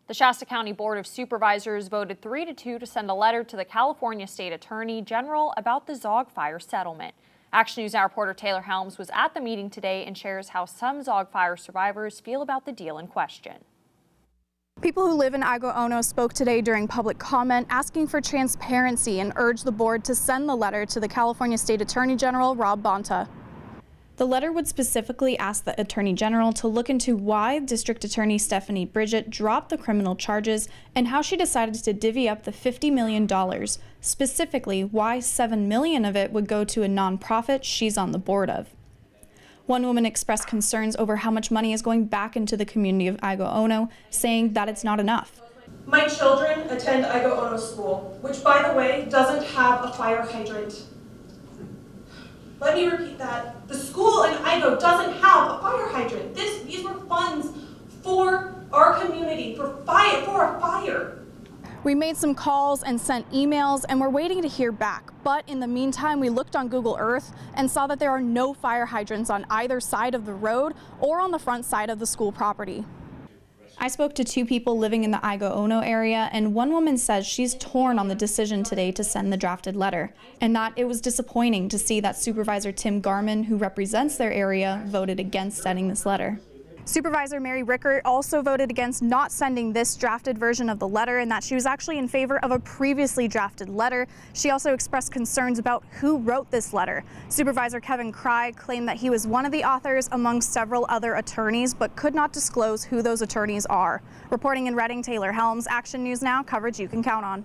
The Shasta County Board of Supervisors voted 3-2 to send a letter to the California State Attorney General about the Zogg Fire settlement. Action News Now reporter Taylor Helms was at the meeting today and shares how some Zogg Fire survivors feel about the deal in question. People who live in Aigo Ono spoke today during public comment, asking for transparency and urged the board to send the letter to the California State Attorney General, Rob Bonta. The letter would specifically ask the Attorney General to look into why District Attorney Stephanie Bridget dropped the criminal charges and how she decided to divvy up the $50 million, specifically why $7 million of it would go to a nonprofit she's on the board of. One woman expressed concerns over how much money is going back into the community of Aigo Ono, saying that it's not enough. My children attend Aigo Ono School, which, by the way, doesn't have a fire hydrant. Let me repeat that. The school in Aigo doesn't have a fire hydrant. These were funds for our community, for a fire. We made some calls and sent emails, and we're waiting to hear back. But in the meantime, we looked on Google Earth and saw that there are no fire hydrants on either side of the road or on the front side of the school property. I spoke to two people living in the Aigo Ono area, and one woman says she's torn on the decision today to send the drafted letter, and that it was disappointing to see that Supervisor Tim Garman, who represents their area, voted against sending this letter. Supervisor Mary Rickert also voted against not sending this drafted version of the letter, and that she was actually in favor of a previously drafted letter. She also expressed concerns about who wrote this letter. Supervisor Kevin Cry claimed that he was one of the authors among several other attorneys, but could not disclose who those attorneys are. Reporting in Reading, Taylor Helms, Action News Now, coverage you can count on.